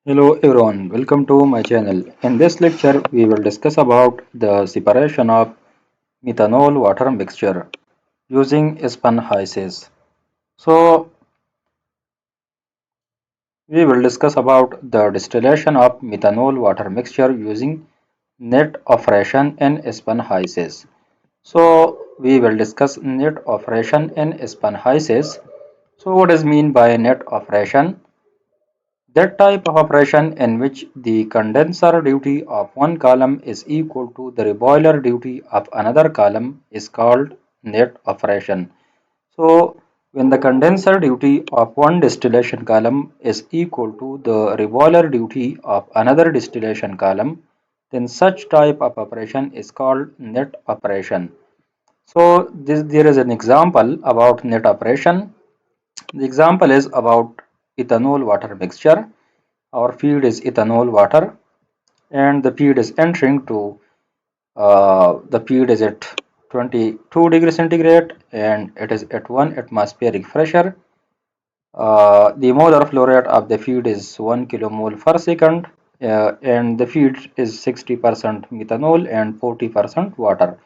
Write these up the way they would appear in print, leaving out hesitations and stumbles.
Hello everyone, welcome to my channel. In this lecture, we will discuss about the separation of methanol water mixture using Aspen HYSYS. So, we will discuss about the distillation of methanol water mixture using net operation in Aspen HYSYS. So, we will discuss net operation in Aspen HYSYS. So, what is mean by net operation? That type of operation in which the condenser duty of one column is equal to the reboiler duty of another column is called net operation. So, when the condenser duty of one distillation column is equal to the reboiler duty of another distillation column, then such type of operation is called net operation. So, there is an example about net operation. The example is about ethanol water mixture. Our feed is ethanol water and the feed is entering to the feed is at 22 degrees centigrade and it is at 1 atmospheric pressure. The molar flow rate of the feed is 1 kilomole per second and the feed is 60% methanol and 40% water.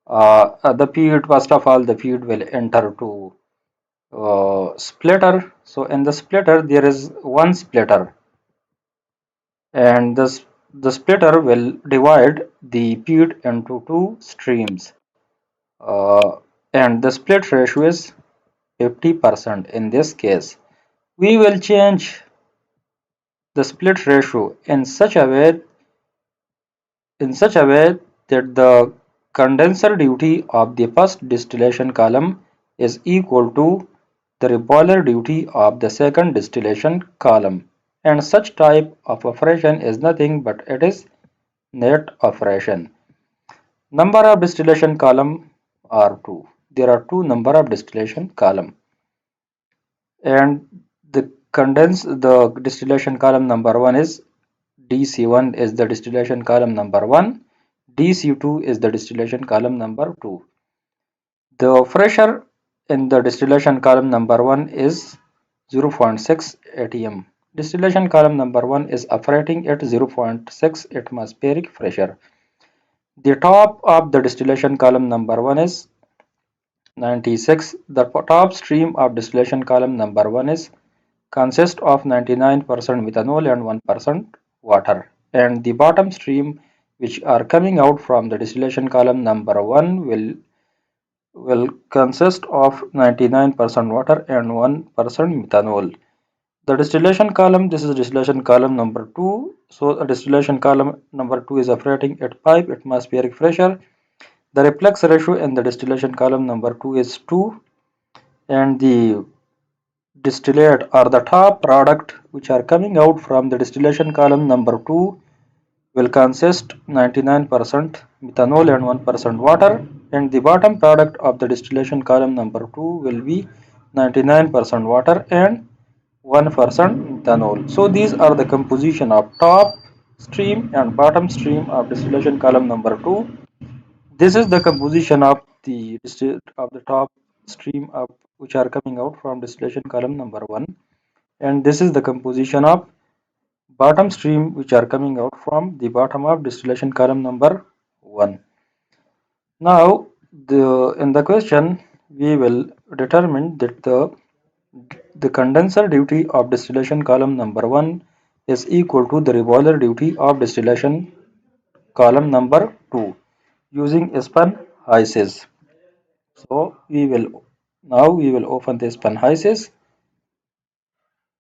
The feed, first of all, the feed will enter to splitter. So in the splitter there is one splitter and the splitter will divide the feed into two streams uh, and the split ratio is 50% in this case. We will change the split ratio in such a way that the condenser duty of the first distillation column is equal to the reboiler duty of the second distillation column, and such type of operation is nothing but it is net operation. Number of distillation column are 2. There are two number of distillation column and the distillation column number 1 is DC1 is the distillation column number 1, DC2 is the distillation column number 2. The pressure in the distillation column number 1 is 0.6 atm. Distillation column number 1 is operating at 0.6 atmospheric pressure. The top of the distillation column number 1 is 96. The top stream of distillation column number 1 is consists of 99% methanol and 1% water, and the bottom stream which are coming out from the distillation column number 1 will consist of 99% water and 1% methanol. The distillation column, this is distillation column number 2. So the distillation column number 2 is operating at 5 atmospheric pressure. The reflux ratio in the distillation column number 2 is 2, and the distillate or the top product which are coming out from the distillation column number 2 will consist 99% methanol and 1% water, and the bottom product of the distillation column number 2 will be 99% water and 1% methanol. So these are the composition of top stream and bottom stream of distillation column number 2. This is the composition of the top stream of which are coming out from distillation column number 1, and this is the composition of bottom stream which are coming out from the bottom of distillation column number 1. Now in the question we will determine that the condenser duty of distillation column number 1 is equal to the reboiler duty of distillation column number 2 using Aspen HYSYS. So we will open the Aspen HYSYS,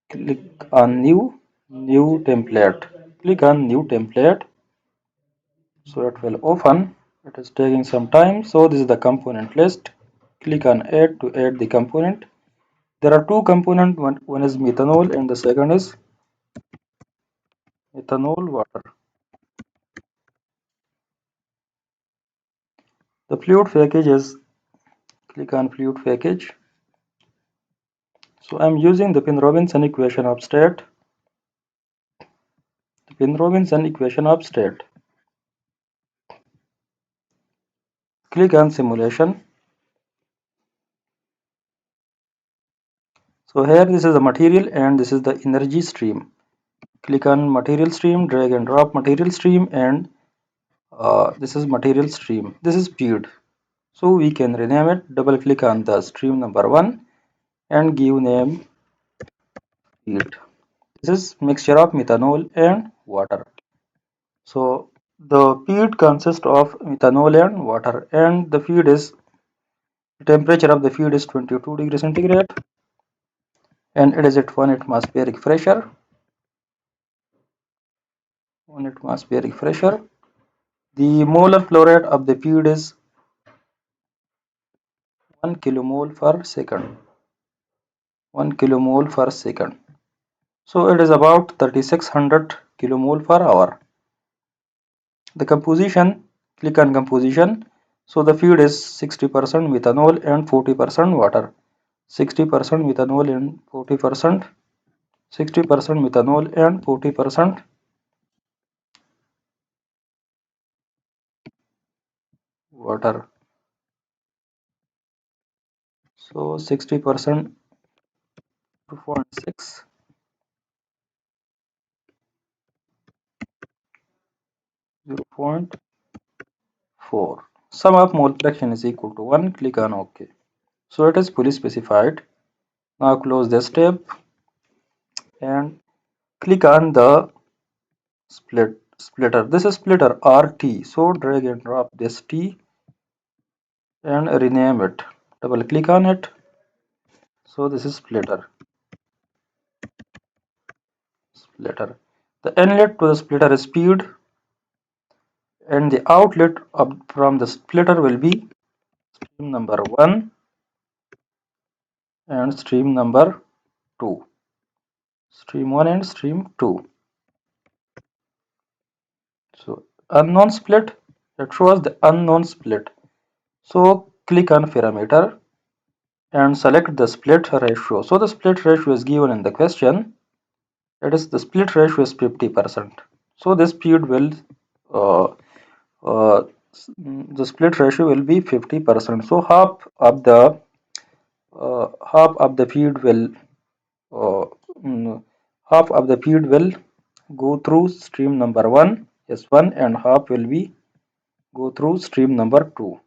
click on new template, click on new template, so it will open. It is taking some time. So this is the component list. Click on add to add the component. There are two components, one is methanol and the second is ethanol water. The fluid package is, click on fluid package. So I'm using the Pin-Robinson equation of state. The Pin-Robinson equation of state. Click on simulation. So here this is the material and this is the energy stream. click on material stream, drag and drop material stream, and this is material stream. This is feed. So we can rename it. Double click on the stream number 1 and give name feed. This is mixture of methanol and water. So the feed consists of methanol and water, and the temperature of the feed is 22 degrees centigrade, and it is at 1 atmospheric pressure. 1 atmospheric pressure. The molar flow rate of the feed is 1 kilomole per second. 1 kilomole per second. So it is about 3600 kilomole per hour. The composition, click on composition. So the feed is 60% methanol and 40% water. 60% methanol and 40%. 60% methanol and 40% water. So 60% 2.6, 0.4. Sum of mole fraction is equal to 1. Click on OK. So it is fully specified. Now close this tab and click on the splitter. This is splitter RT. So drag and drop this T and rename it. Double click on it. So this is splitter. Splitter. The inlet to the splitter is feed, and the outlet from the splitter will be stream number 1 and stream number 2. Stream 1 and stream 2. So unknown split, it shows the unknown split. So click on parameter and select the split ratio. So the split ratio is given in the question. It is the split ratio is 50%. So this feed will uh, uh, the split ratio will be 50%. So half of the feed will uh, mm, half of the feed will go through stream number 1 S1, and half will be go through stream number 2.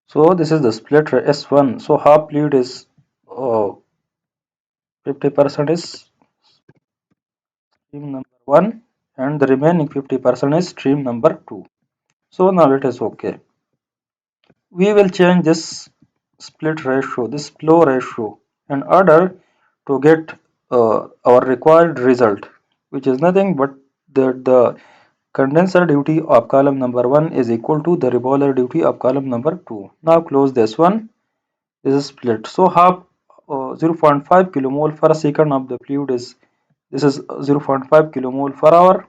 So this is the split S1. So half lead is 50% is stream number 1, and the remaining 50% is stream number 2. So now it is okay. We will change this split ratio, this flow ratio, in order to get our required result, which is nothing but that the condenser duty of column number 1 is equal to the reboiler duty of column number 2. Now close this one. This is split. So half 0.5 kilomole per second of the fluid is, this is 0.5 kilomole per hour,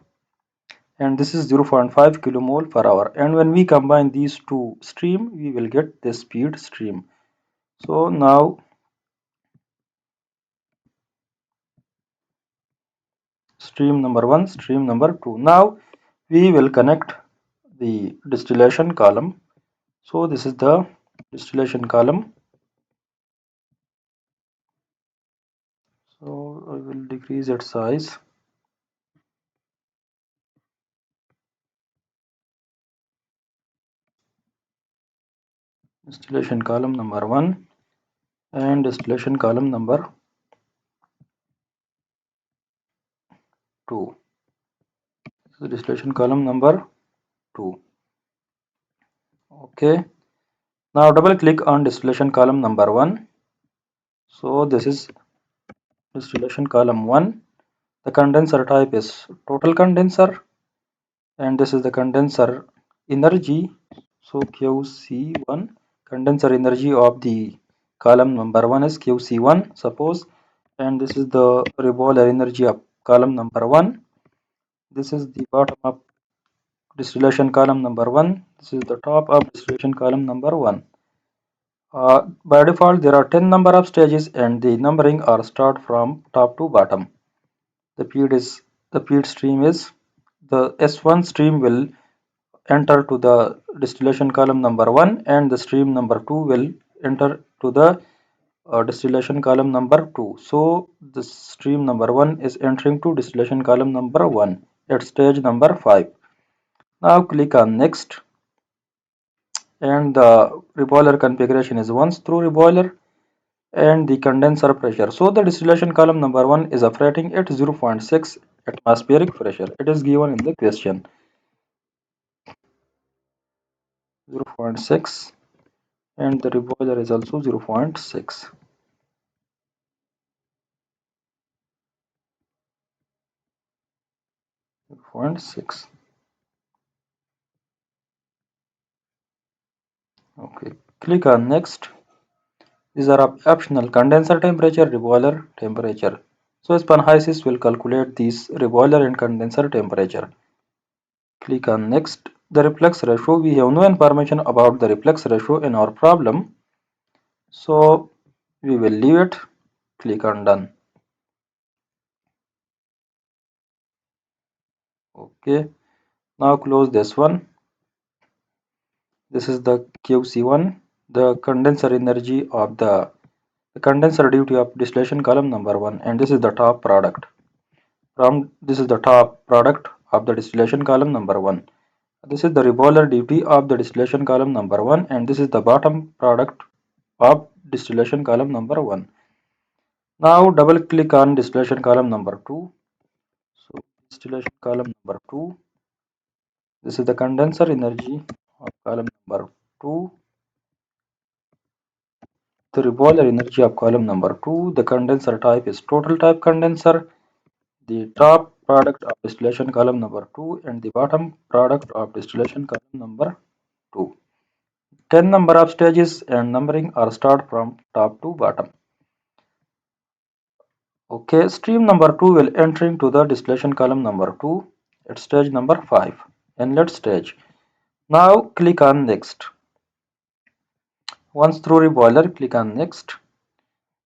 and this is 0.5 kilomole per hour, and when we combine these two stream we will get this speed stream. So now stream number 1, stream number 2. Now we will connect the distillation column. So this is the distillation column. So I will decrease its size. Distillation column number 1 and distillation column number 2. So distillation column number 2. Okay. Now double click on distillation column number 1. So this is distillation column 1. The condenser type is total condenser, and this is the condenser energy. So QC1, condenser energy of the column number 1 is QC1, suppose, and this is the reboiler energy of column number 1. This is the bottom of distillation column number 1. This is the top of distillation column number 1. By default, there are 10 number of stages, and the numbering are start from top to bottom. The feed stream is the S1 stream will enter to the distillation column number 1, and the stream number 2 will enter to the distillation column number 2. So the stream number 1 is entering to distillation column number 1 at stage number 5. Now click on next, and the reboiler configuration is once through reboiler and the condenser pressure. So the distillation column number 1 is operating at 0.6 atmospheric pressure. It is given in the question. 0.6, and the reboiler is also 0.6. 0.6. Okay, click on next. These are optional: condenser temperature, reboiler temperature. So Aspen HYSYS will calculate these reboiler and condenser temperature. Click on next. The reflux ratio, we have no information about the reflux ratio in our problem, so we will leave it. Click on done. Okay, now close this one. This is the QC1, the condenser energy of the condenser duty of distillation column number 1, and this is the top product. This is the top product of the distillation column number 1. This is the reboiler duty of the distillation column number 1, and this is the bottom product of distillation column number 1. Now double click on distillation column number 2. So distillation column number 2. This is the condenser energy of column number 2. The reboiler energy of column number 2. The condenser type is total type condenser. The top product of distillation column number 2 and the bottom product of distillation column number 2. 10 number of stages and numbering are start from top to bottom. Okay, stream number 2 will enter into the distillation column number 2 at stage number 5, inlet stage. Now click on next. Once through reboiler, click on next.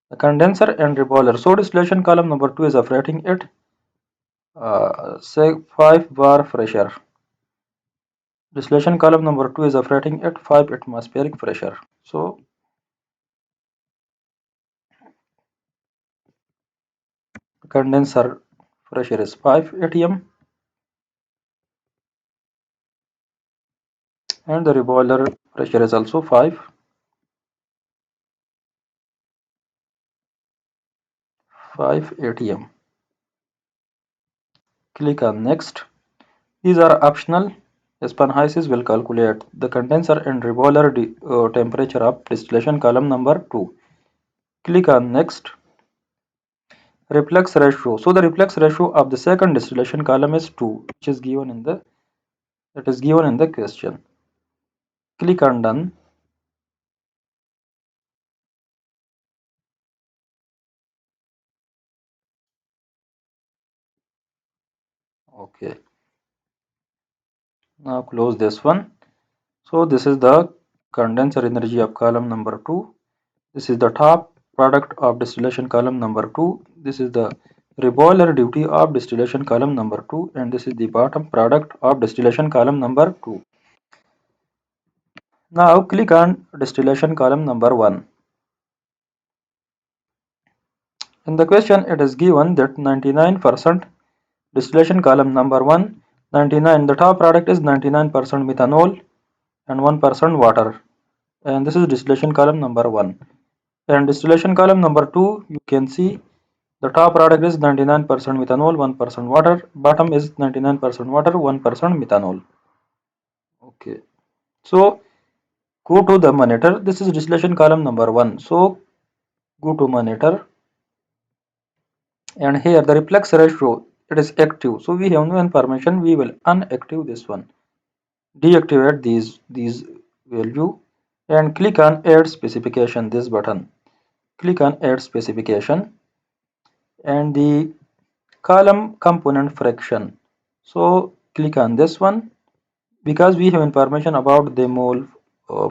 The condenser and reboiler. So distillation column number 2 is operating at say 5 bar pressure. Distillation column number 2 is operating at 5 atmospheric pressure. So condenser pressure is 5 atm and the reboiler pressure is also 5 atm. Click on next. These are optional. Aspen HYSYS will calculate the condenser and reboiler temperature of distillation column number 2. Click on next. Reflux ratio. So the reflux ratio of the second distillation column is 2, which is given in the question. Click on done. Okay. Now close this one. So this is the condenser energy of column number 2. This is the top product of distillation column number 2. This is the reboiler duty of distillation column number 2, and this is the bottom product of distillation column number 2. Now click on distillation column number 1. In the question it is given that 99% distillation column number 1, 99, the top product is 99% methanol and 1% water, and this is distillation column number 1. And distillation column number 2, you can see the top product is 99% methanol, 1% water, bottom is 99% water, 1% methanol. Okay, so go to the monitor. This is distillation column number 1. So go to monitor, and here the reflux ratio, it is active. So we have no information. We will unactive this one. Deactivate these value and click on add specification, this button. Click on add specification and the column component fraction. So click on this one because we have information about the mole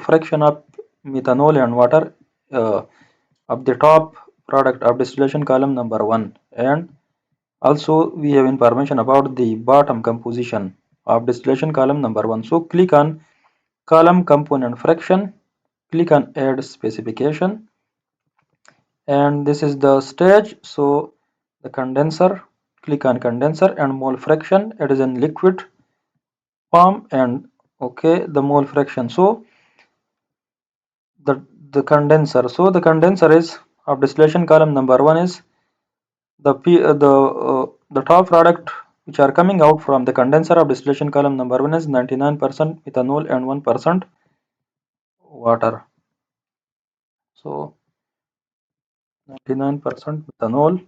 fraction of methanol and water of the top product of distillation column number 1, and also we have information about the bottom composition of distillation column number 1. So click on column component fraction, click on add specification, and this is the stage. So the condenser, click on condenser and mole fraction, it is in liquid form, and okay, the mole fraction. So the the condenser is of distillation column number 1 is the top product which are coming out from the condenser of distillation column number 1 is 99% methanol and 1% water. So 99% methanol,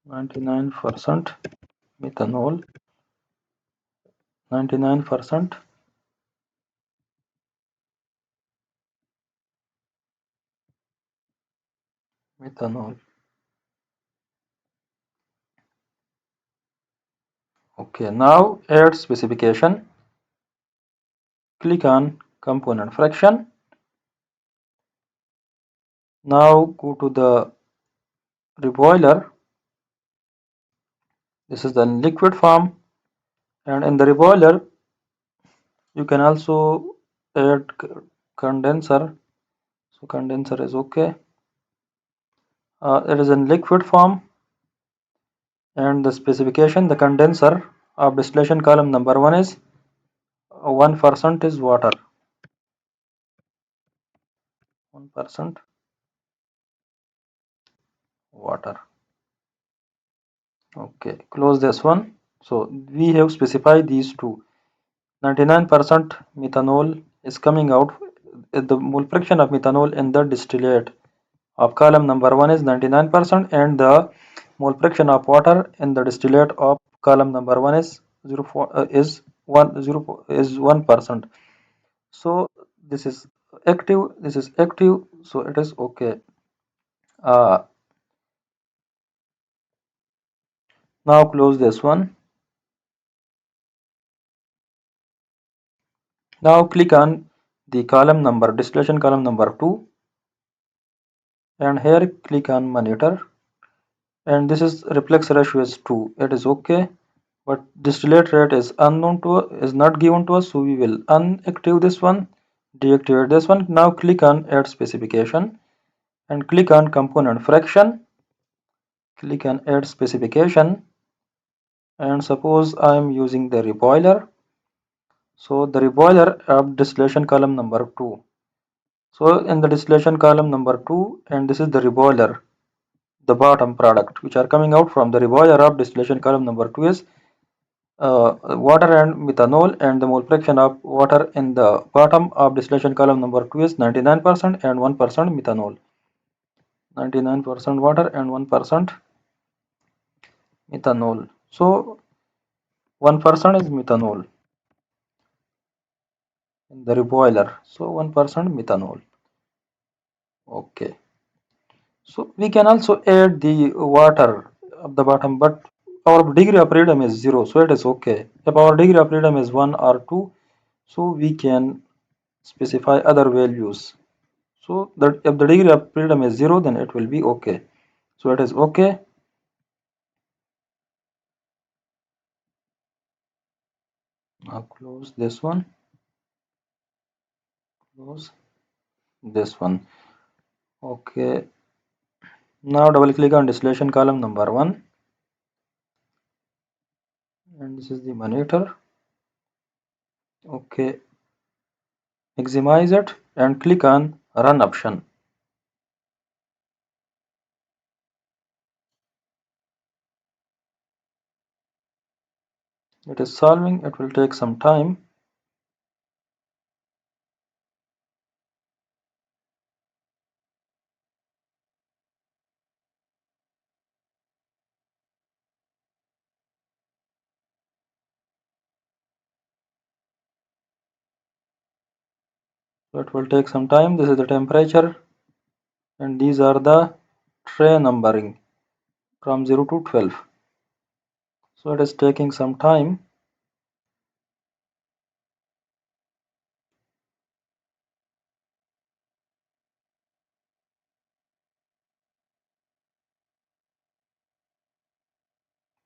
99% methanol, 99% methanol. Okay, now add specification. Click on component fraction. Now go to the reboiler. This is the liquid form, and in the reboiler you can also add condenser. So condenser is okay. It is in liquid form, and the specification, the condenser of distillation column number 1 is 1% is water. 1% water. Okay, close this one. So we have specified these two. 99% methanol is coming out. The mole fraction of methanol in the distillate of column number 1 is 99%, and the mole fraction of water in the distillate of column number 1 is 1%. So this is active, this is active, so it is okay. uh, Now close this one. Now click on the column number, distillation column number 2, and here click on monitor, and this is reflux ratio is 2. It is okay, but distillate rate is unknown to us, is not given to us, so we will unactive this one, deactivate this one. Now click on add specification and click on component fraction. Click on add specification, and suppose I am using the reboiler. So the reboiler of distillation column number 2. So in the distillation column number 2, and this is the reboiler, the bottom product which are coming out from the reboiler of distillation column number 2 is water and methanol, and the mole fraction of water in the bottom of distillation column number 2 is 99% and 1% methanol. 99% water and 1% methanol. So 1% is methanol in the reboiler. So 1% methanol. Okay. So we can also add the water at the bottom, but our degree of freedom is 0, so it is okay. If our degree of freedom is 1 or 2, so we can specify other values. So that if the degree of freedom is 0, then it will be okay. So it is okay. Now close this one. Close this one. Okay. Now double click on distillation column number 1, and this is the monitor. Okay. Maximize it and click on run option. It is solving. It will take some time. So it will take some time. This is the temperature, and these are the tray numbering from 0 to 12. So it is taking some time.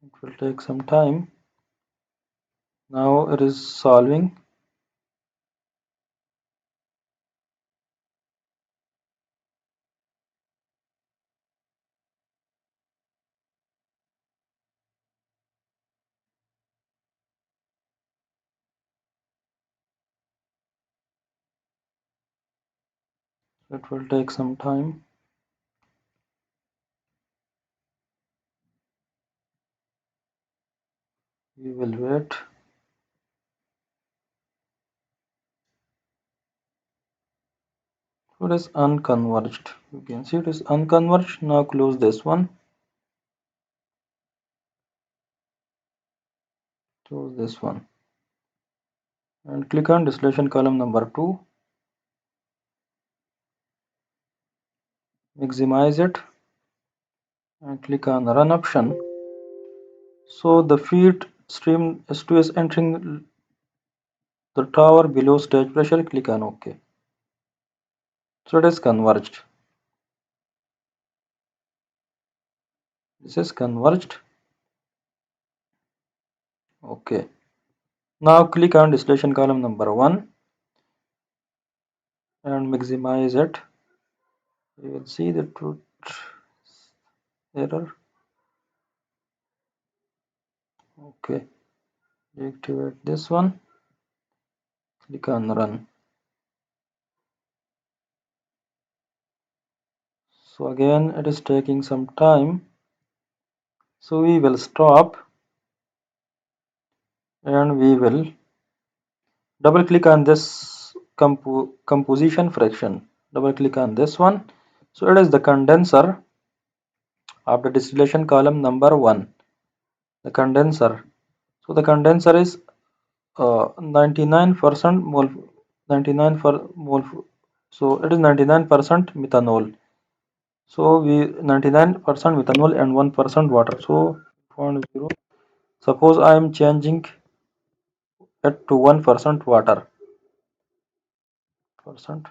It will take some time. Now it is solving. It will take some time. We will wait. So it is unconverged. You can see it is unconverged. Now close this one. Close this one. And click on distillation column number 2. Maximize it. And click on run option. So the feed stream S2 is entering the tower below stage pressure. Click on OK. So it is converged. This is converged. OK. Now click on distillation column number 1 and maximize it. You will see the truth error. OK. Deactivate this one. Click on run. So again it is taking some time. So we will stop and we will double click on this composition fraction. Double click on this one. So it is the condenser of the distillation column number 1. The condenser. So the condenser is 99% mole, 99 for mole. So it is 99% methanol. So we 99% methanol and 1% water. So 0.0. Suppose I am changing it to 1% water. Percent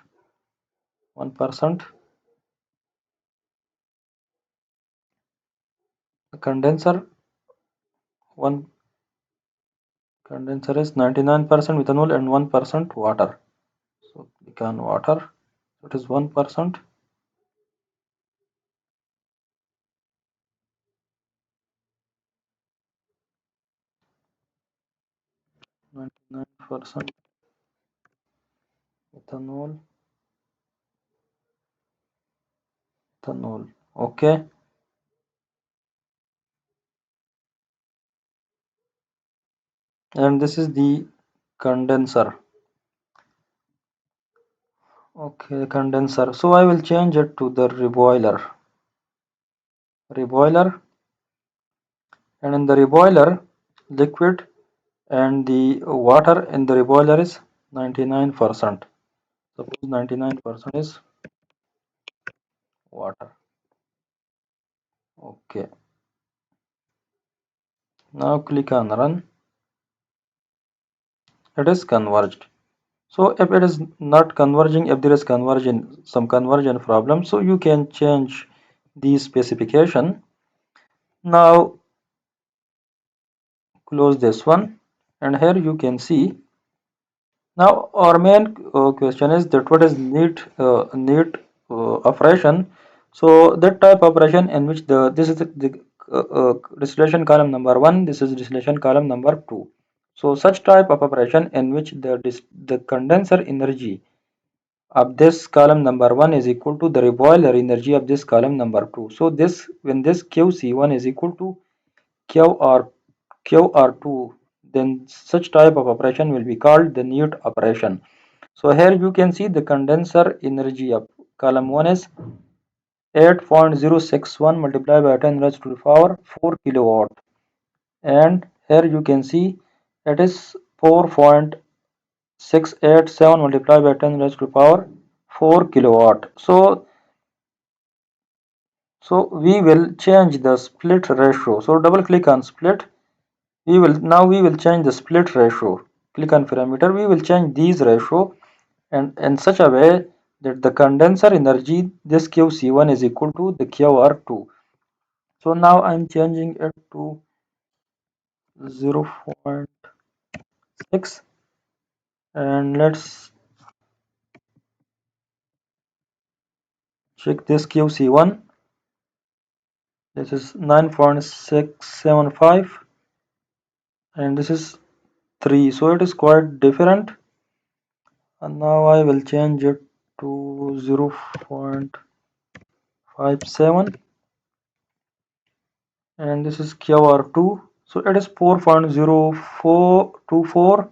1%. The one condenser is 99% methanol and 1% water. So click on water. It is 1%. 99% ethanol. Ethanol. Okay. And this is the condenser. Okay, condenser. So I will change it to the reboiler. Reboiler. And in the reboiler, liquid and the water in the reboiler is 99%. Suppose 99% is water. Okay. Now click on run. It is converged. So if it is not converging, if there is some conversion problem, so you can change the specification. Now close this one, and here you can see. Now our main question is that what is neat operation. So that type of operation in which this is the distillation column number 1, this is distillation column number 2. So such type of operation in which the condenser energy of this column number 1 is equal to the reboiler energy of this column number 2. So this when this QC1 is equal to QR2, then such type of operation will be called the Neat operation. So here you can see the condenser energy of column 1 is 8.061 multiplied by 10 raised to the power 4 kilowatt, and here you can see it is 4.687 multiplied by 10 raised to the power 4 kilowatt. So we will change the split ratio. So double click on split. We will change the split ratio. Click on parameter. We will change these ratio and in such a way that the condenser energy, this QC1 is equal to the QR2. So now I'm changing it to 0.6, and let's check this QC1. This is 9.675 and this is 3. So it is quite different. And now I will change it to 0.57, and this is QR2, so it is 4.0424,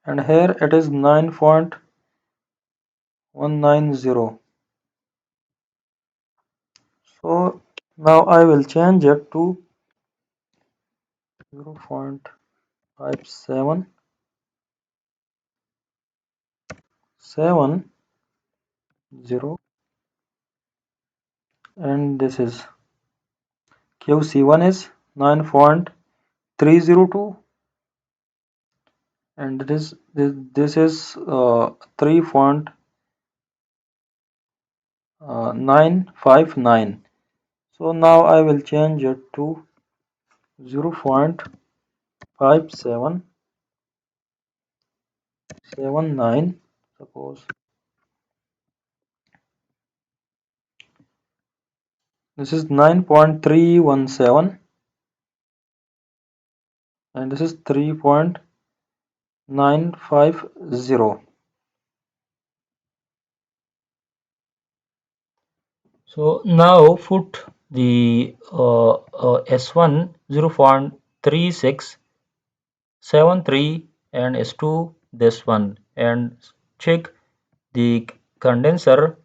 and here it is 9.190. So now I will change it to 0.5770, and this is QC1 is 9.302, and this is 3.959. So now I will change it to 0.5779. Suppose this is 9.317, and this is 3.950. So now put the S1 0.3673 and S2 this one, and check the condenser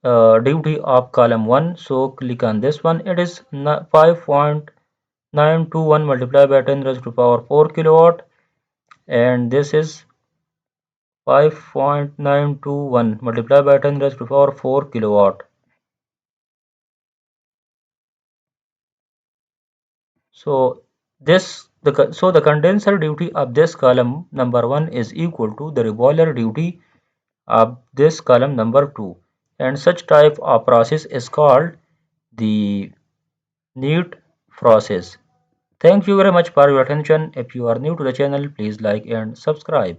duty of column 1. So click on this one. It is 5.921 multiplied by 10 raised to power 4 kilowatt, and this is 5.921 multiplied by 10 raised to power 4 kilowatt. So the condenser duty of this column number 1 is equal to the reboiler duty of this column number 2, and such type of process is called the Neat process. Thank you very much for your attention. If you are new to the channel, please like and subscribe.